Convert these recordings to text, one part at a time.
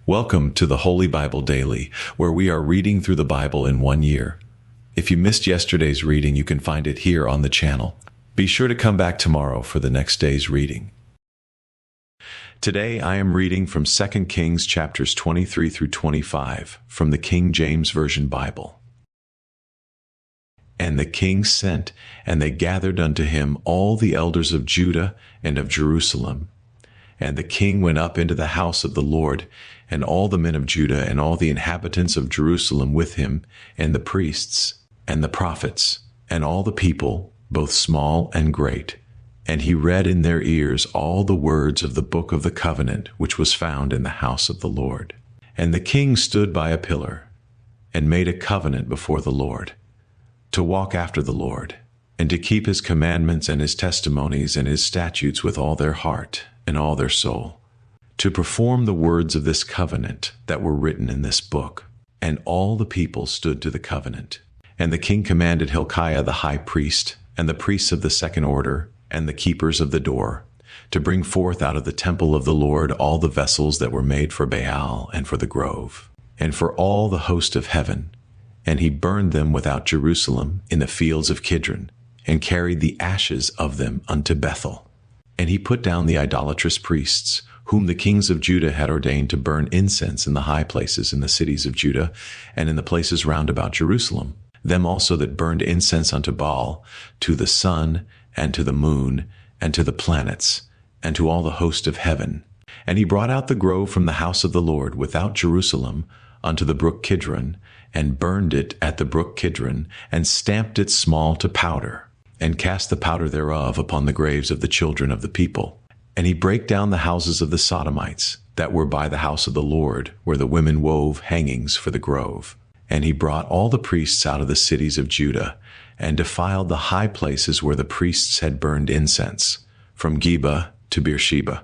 Welcome to the Holy Bible Daily, where we are reading through the Bible in 1 year. If you missed yesterday's reading, you can find it here on the channel. Be sure to come back tomorrow for the next day's reading. Today I am reading from 2 Kings chapters 23 through 25 from the King James Version Bible. And the king sent, and they gathered unto him all the elders of Judah and of Jerusalem. And the king went up into the house of the Lord, and all the men of Judah and all the inhabitants of Jerusalem with him, and the priests, and the prophets, and all the people, both small and great. And he read in their ears all the words of the book of the covenant which was found in the house of the Lord. And the king stood by a pillar, and made a covenant before the Lord, to walk after the Lord, and to keep his commandments and his testimonies and his statutes with all their heart and all their soul, to perform the words of this covenant that were written in this book. And all the people stood to the covenant. And the king commanded Hilkiah the high priest, and the priests of the second order, and the keepers of the door, to bring forth out of the temple of the Lord all the vessels that were made for Baal and for the grove, and for all the host of heaven. And he burned them without Jerusalem in the fields of Kidron, and carried the ashes of them unto Bethel. And he put down the idolatrous priests, whom the kings of Judah had ordained to burn incense in the high places in the cities of Judah, and in the places round about Jerusalem, them also that burned incense unto Baal, to the sun, and to the moon, and to the planets, and to all the host of heaven. And he brought out the grove from the house of the Lord without Jerusalem unto the brook Kidron, and burned it at the brook Kidron, and stamped it small to powder, and cast the powder thereof upon the graves of the children of the people. And he brake down the houses of the Sodomites, that were by the house of the Lord, where the women wove hangings for the grove. And he brought all the priests out of the cities of Judah, and defiled the high places where the priests had burned incense, from Geba to Beersheba,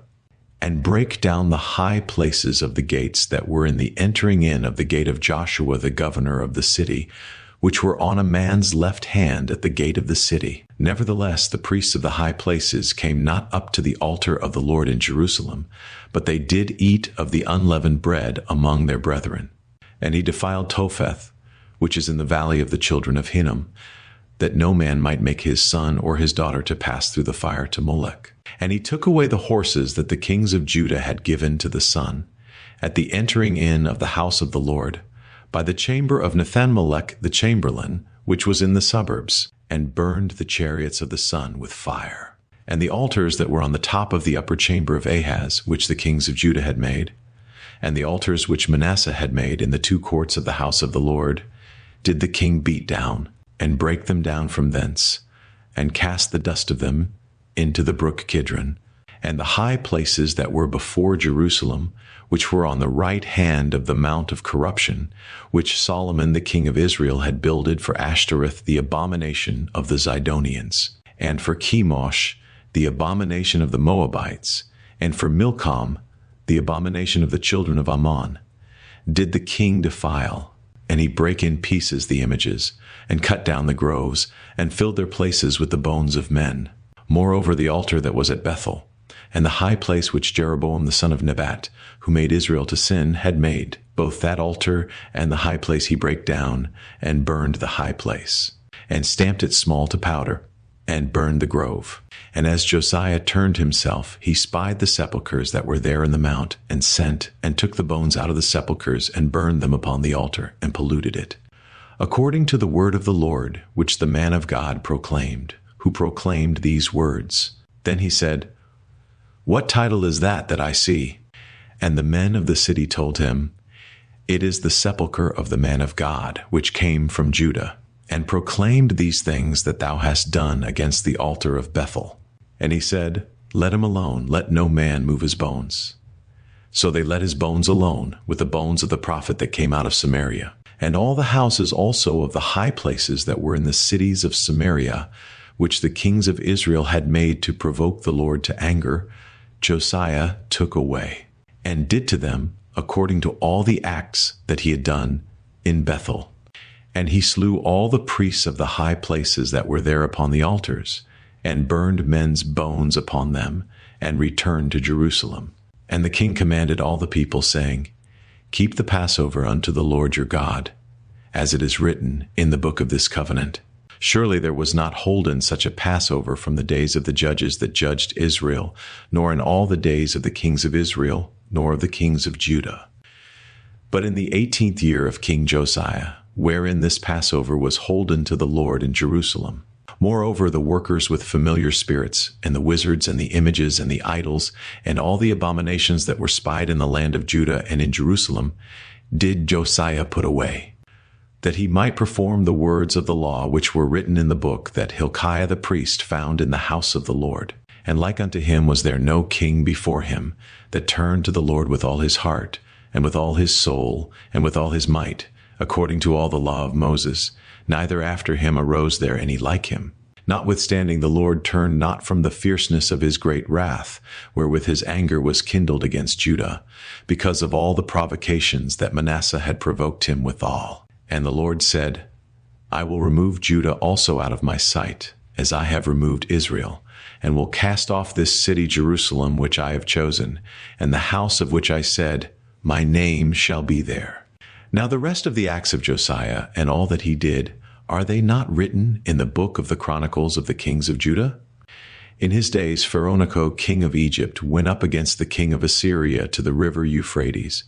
and brake down the high places of the gates that were in the entering in of the gate of Joshua the governor of the city, which were on a man's left hand at the gate of the city. Nevertheless, the priests of the high places came not up to the altar of the Lord in Jerusalem, but they did eat of the unleavened bread among their brethren. And he defiled Topheth, which is in the valley of the children of Hinnom, that no man might make his son or his daughter to pass through the fire to Molech. And he took away the horses that the kings of Judah had given to the sun, at the entering in of the house of the Lord, by the chamber of Nathan-melech the chamberlain, which was in the suburbs, and burned the chariots of the sun with fire. And the altars that were on the top of the upper chamber of Ahaz, which the kings of Judah had made, and the altars which Manasseh had made in the two courts of the house of the Lord, did the king beat down, and break them down from thence, and cast the dust of them into the brook Kidron. And the high places that were before Jerusalem, which were on the right hand of the mount of corruption, which Solomon the king of Israel had builded for Ashtoreth the abomination of the Zidonians, and for Chemosh the abomination of the Moabites, and for Milcom the abomination of the children of Ammon, did the king defile. And he brake in pieces the images, and cut down the groves, and filled their places with the bones of men. Moreover, the altar that was at Bethel, and the high place which Jeroboam the son of Nebat, who made Israel to sin, had made, both that altar and the high place he brake down, and burned the high place, and stamped it small to powder, and burned the grove. And as Josiah turned himself, he spied the sepulchres that were there in the mount, and sent, and took the bones out of the sepulchres, and burned them upon the altar, and polluted it, according to the word of the Lord, which the man of God proclaimed, who proclaimed these words. Then he said, What title is that I see? And the men of the city told him, It is the sepulchre of the man of God, which came from Judah, and proclaimed these things that thou hast done against the altar of Bethel. And he said, Let him alone, let no man move his bones. So they let his bones alone, with the bones of the prophet that came out of Samaria. And all the houses also of the high places that were in the cities of Samaria, which the kings of Israel had made to provoke the Lord to anger, Josiah took away, and did to them according to all the acts that he had done in Bethel. And he slew all the priests of the high places that were there upon the altars, and burned men's bones upon them, and returned to Jerusalem. And the king commanded all the people, saying, Keep the Passover unto the Lord your God, as it is written in the book of this covenant. Surely there was not holden such a Passover from the days of the judges that judged Israel, nor in all the days of the kings of Israel, nor of the kings of Judah. But in the 18th year of King Josiah, wherein this Passover was holden to the Lord in Jerusalem. Moreover, the workers with familiar spirits, and the wizards, and the images, and the idols, and all the abominations that were spied in the land of Judah and in Jerusalem, did Josiah put away, that he might perform the words of the law which were written in the book that Hilkiah the priest found in the house of the Lord. And like unto him was there no king before him, that turned to the Lord with all his heart, and with all his soul, and with all his might, according to all the law of Moses. Neither after him arose there any like him. Notwithstanding the Lord turned not from the fierceness of his great wrath, wherewith his anger was kindled against Judah, because of all the provocations that Manasseh had provoked him withal. And the Lord said, I will remove Judah also out of my sight, as I have removed Israel, and will cast off this city Jerusalem which I have chosen, and the house of which I said, My name shall be there. Now the rest of the acts of Josiah, and all that he did, are they not written in the book of the Chronicles of the kings of Judah? In his days Pharaoh king of Egypt went up against the king of Assyria to the river Euphrates.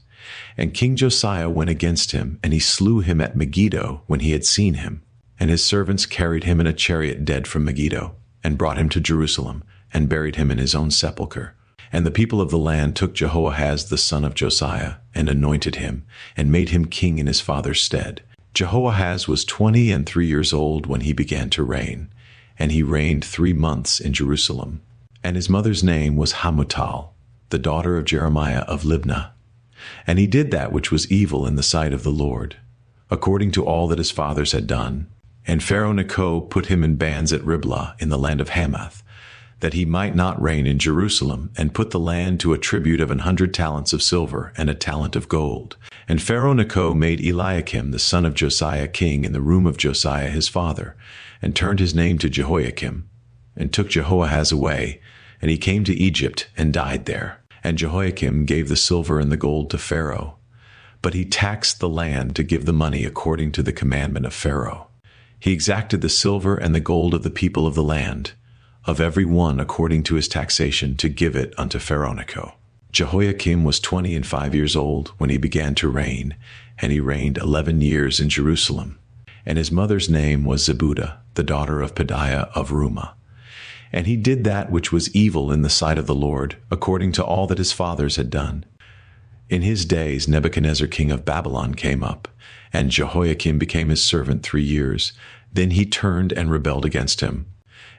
And King Josiah went against him, and he slew him at Megiddo when he had seen him. And his servants carried him in a chariot dead from Megiddo, and brought him to Jerusalem, and buried him in his own sepulchre. And the people of the land took Jehoahaz the son of Josiah, and anointed him, and made him king in his father's stead. Jehoahaz was 23 years old when he began to reign, and he reigned 3 months in Jerusalem. And his mother's name was Hamutal, the daughter of Jeremiah of Libnah. And he did that which was evil in the sight of the Lord, according to all that his fathers had done. And Pharaoh Necho put him in bands at Riblah in the land of Hamath, that he might not reign in Jerusalem, and put the land to a tribute of 100 talents of silver and a talent of gold. And Pharaoh Necho made Eliakim the son of Josiah king in the room of Josiah his father, and turned his name to Jehoiakim, and took Jehoahaz away, and he came to Egypt and died there. And Jehoiakim gave the silver and the gold to Pharaoh, but he taxed the land to give the money according to the commandment of Pharaoh. He exacted the silver and the gold of the people of the land, of every one according to his taxation, to give it unto Pharaoh Necho. Jehoiakim was 25 years old when he began to reign, and he reigned 11 years in Jerusalem. And his mother's name was Zebudah, the daughter of Pedaiah of Rumah. And he did that which was evil in the sight of the Lord, according to all that his fathers had done. In his days Nebuchadnezzar king of Babylon came up, and Jehoiakim became his servant 3 years. Then he turned and rebelled against him.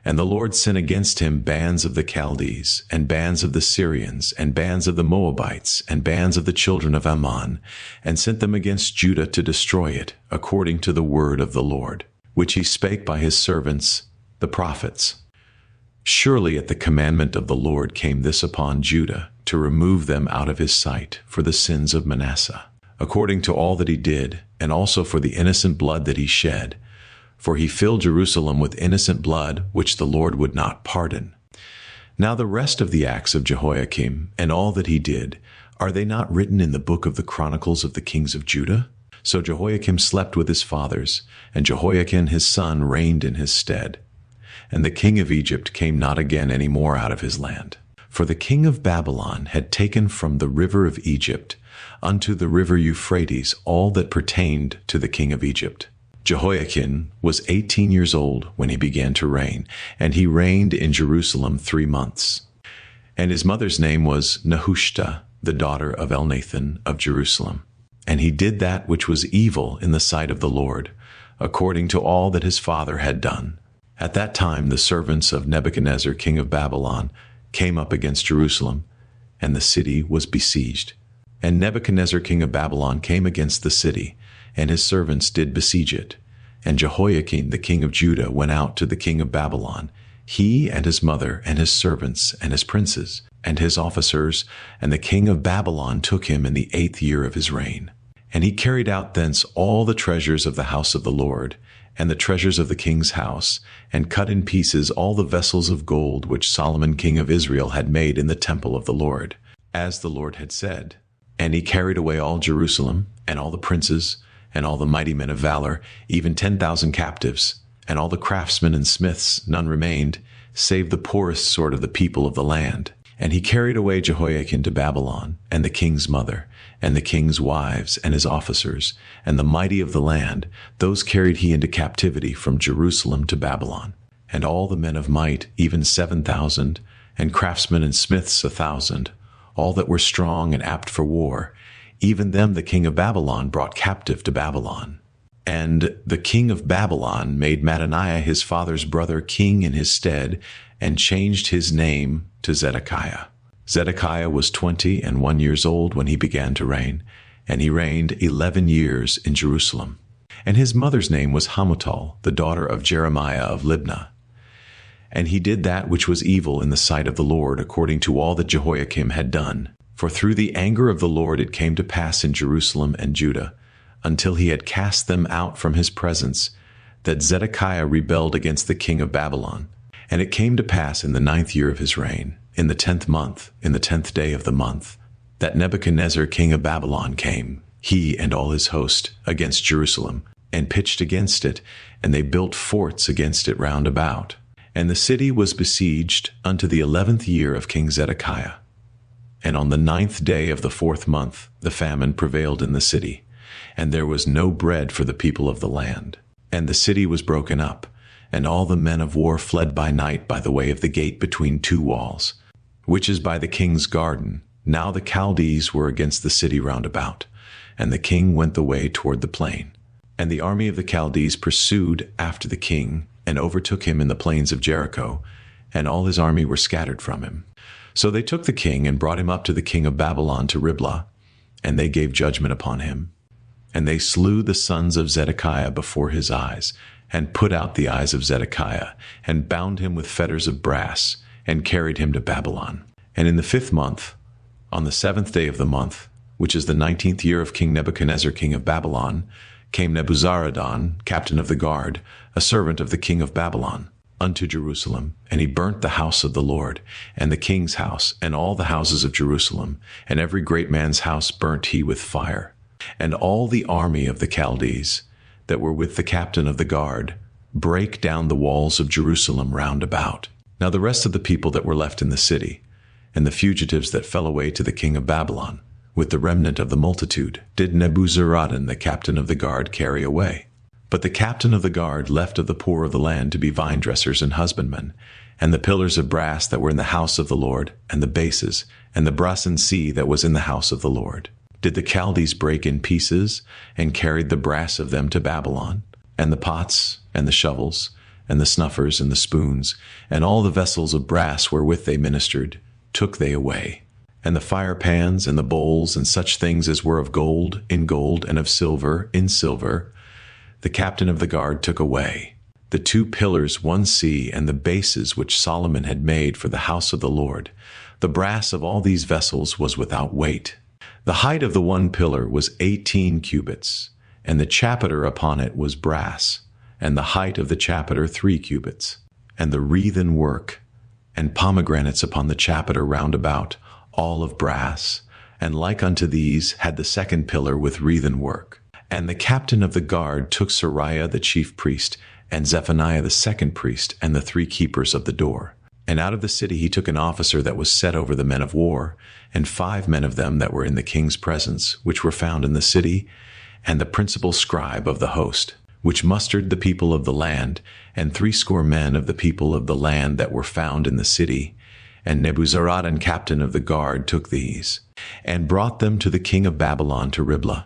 And the Lord sent against him bands of the Chaldees, and bands of the Syrians, and bands of the Moabites, and bands of the children of Ammon, and sent them against Judah to destroy it, according to the word of the Lord, which he spake by his servants, the prophets. Surely at the commandment of the Lord came this upon Judah, to remove them out of his sight for the sins of Manasseh, according to all that he did, and also for the innocent blood that he shed. For he filled Jerusalem with innocent blood, which the Lord would not pardon. Now the rest of the acts of Jehoiakim, and all that he did, are they not written in the book of the Chronicles of the kings of Judah? So Jehoiakim slept with his fathers, and Jehoiakim his son reigned in his stead. And the king of Egypt came not again any more out of his land. For the king of Babylon had taken from the river of Egypt unto the river Euphrates all that pertained to the king of Egypt. Jehoiakim was 18 years old when he began to reign, and he reigned in Jerusalem 3 months. And his mother's name was Nehushta, the daughter of Elnathan of Jerusalem. And he did that which was evil in the sight of the Lord, according to all that his father had done. At that time the servants of Nebuchadnezzar king of Babylon came up against Jerusalem, and the city was besieged. And Nebuchadnezzar king of Babylon came against the city, and his servants did besiege it. And Jehoiakim the king of Judah went out to the king of Babylon, he and his mother and his servants and his princes and his officers, and the king of Babylon took him in the 8th year of his reign. And he carried out thence all the treasures of the house of the Lord, and the treasures of the king's house, and cut in pieces all the vessels of gold which Solomon king of Israel had made in the temple of the Lord, as the Lord had said. And he carried away all Jerusalem, and all the princes, and all the mighty men of valor, even 10,000 captives, and all the craftsmen and smiths, none remained, save the poorest sort of the people of the land. And he carried away Jehoiakim to Babylon, and the king's mother, and the king's wives, and his officers, and the mighty of the land, those carried he into captivity from Jerusalem to Babylon. And all the men of might, even 7,000, and craftsmen and smiths 1,000, all that were strong and apt for war, even them the king of Babylon brought captive to Babylon. And the king of Babylon made Mattaniah his father's brother king in his stead, and changed his name to Zedekiah. Zedekiah was 21 years old when he began to reign, and he reigned 11 years in Jerusalem. And his mother's name was Hamutal, the daughter of Jeremiah of Libnah. And he did that which was evil in the sight of the Lord, according to all that Jehoiakim had done. For through the anger of the Lord it came to pass in Jerusalem and Judah, until he had cast them out from his presence, that Zedekiah rebelled against the king of Babylon. And it came to pass in the 9th year of his reign, in the 10th month, in the 10th day of the month, that Nebuchadnezzar king of Babylon came, he and all his host, against Jerusalem, and pitched against it, and they built forts against it round about. And the city was besieged unto the 11th year of King Zedekiah. And on the 9th day of the 4th month the famine prevailed in the city, and there was no bread for the people of the land. And the city was broken up, and all the men of war fled by night by the way of the gate between two walls, which is by the king's garden. Now the Chaldees were against the city round about, and the king went the way toward the plain. And the army of the Chaldees pursued after the king, and overtook him in the plains of Jericho, and all his army were scattered from him. So they took the king and brought him up to the king of Babylon to Riblah, and they gave judgment upon him. And they slew the sons of Zedekiah before his eyes, and put out the eyes of Zedekiah, and bound him with fetters of brass, and carried him to Babylon. And in the 5th month, on the 7th day of the month, which is the 19th year of King Nebuchadnezzar king of Babylon, came Nebuzaradan, captain of the guard, a servant of the king of Babylon, unto Jerusalem, and he burnt the house of the Lord, and the king's house, and all the houses of Jerusalem, and every great man's house burnt he with fire. And all the army of the Chaldees, that were with the captain of the guard, brake down the walls of Jerusalem round about. Now the rest of the people that were left in the city, and the fugitives that fell away to the king of Babylon, with the remnant of the multitude, did Nebuzaradan the captain of the guard carry away. But the captain of the guard left of the poor of the land to be vine dressers and husbandmen, and the pillars of brass that were in the house of the Lord, and the bases, and the brasen sea that was in the house of the Lord, did the Chaldees break in pieces, and carried the brass of them to Babylon, and the pots, and the shovels, and the snuffers, and the spoons, and all the vessels of brass wherewith they ministered, took they away. And the fire pans, and the bowls, and such things as were of gold, in gold, and of silver, in silver, the captain of the guard took away. The 2 pillars, one sea, and the bases which Solomon had made for the house of the Lord, the brass of all these vessels was without weight. The height of the one pillar was 18 cubits, and the chapiter upon it was brass, and the height of the chapiter 3 cubits, and the wreathen work, and pomegranates upon the chapiter round about, all of brass, and like unto these had the 2nd pillar with wreathen work. And the captain of the guard took Sariah the chief priest, and Zephaniah the 2nd priest, and the 3 keepers of the door. And out of the city he took an officer that was set over the men of war, and 5 men of them that were in the king's presence, which were found in the city, and the principal scribe of the host, which mustered the people of the land, and 60 men of the people of the land that were found in the city. And Nebuzaradan captain of the guard took these, and brought them to the king of Babylon to Riblah.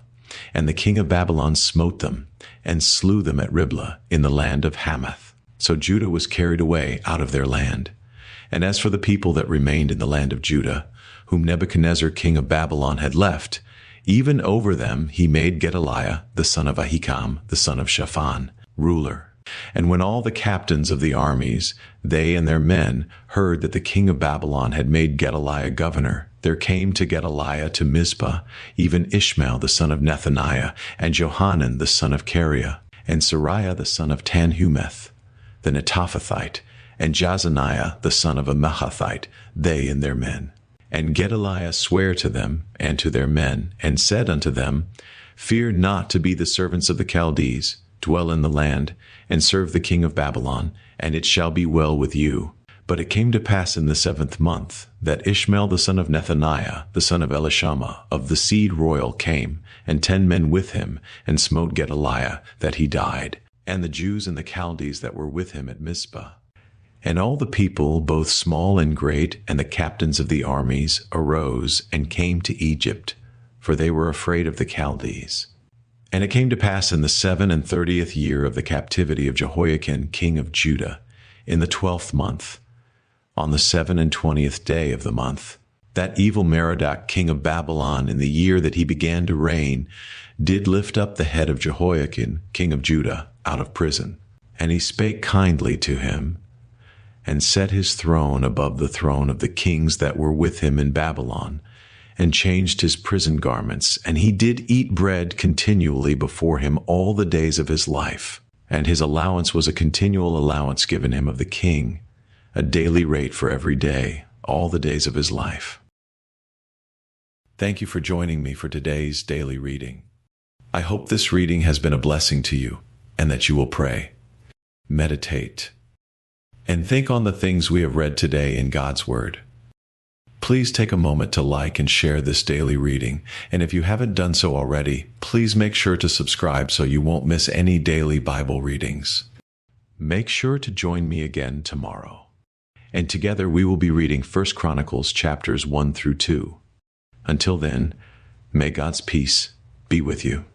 And the king of Babylon smote them, and slew them at Riblah in the land of Hamath. So Judah was carried away out of their land. And as for the people that remained in the land of Judah, whom Nebuchadnezzar king of Babylon had left, even over them he made Gedaliah the son of Ahikam, the son of Shaphan, ruler. And when all the captains of the armies, they and their men, heard that the king of Babylon had made Gedaliah governor, there came to Gedaliah to Mizpah even Ishmael the son of Nethaniah, and Johanan the son of Kareah, and Sariah the son of Tanhumeth, the Netophathite, and Jazaniah the son of a Mehathite, they and their men. And Gedaliah sware to them and to their men, and said unto them, Fear not to be the servants of the Chaldees, dwell in the land, and serve the king of Babylon, and it shall be well with you. But it came to pass in the 7th month, that Ishmael the son of Nethaniah, the son of Elishama, of the seed royal, came, and 10 men with him, and smote Gedaliah, that he died, and the Jews and the Chaldees that were with him at Mizpah. And all the people, both small and great, and the captains of the armies, arose and came to Egypt, for they were afraid of the Chaldees. And it came to pass in the 37th year of the captivity of Jehoiakim king of Judah, in the 12th month, on the 27th day of the month, that evil Merodach king of Babylon, in the year that he began to reign, did lift up the head of Jehoiakim king of Judah out of prison. And he spake kindly to him, and set his throne above the throne of the kings that were with him in Babylon, and changed his prison garments, and he did eat bread continually before him all the days of his life. And his allowance was a continual allowance given him of the king, a daily rate for every day, all the days of his life. Thank you for joining me for today's daily reading. I hope this reading has been a blessing to you, and that you will pray, meditate, and think on the things we have read today in God's Word. Please take a moment to like and share this daily reading, and if you haven't done so already, please make sure to subscribe so you won't miss any daily Bible readings. Make sure to join me again tomorrow, and together we will be reading 1 Chronicles chapters 1 through 2. Until then, may God's peace be with you.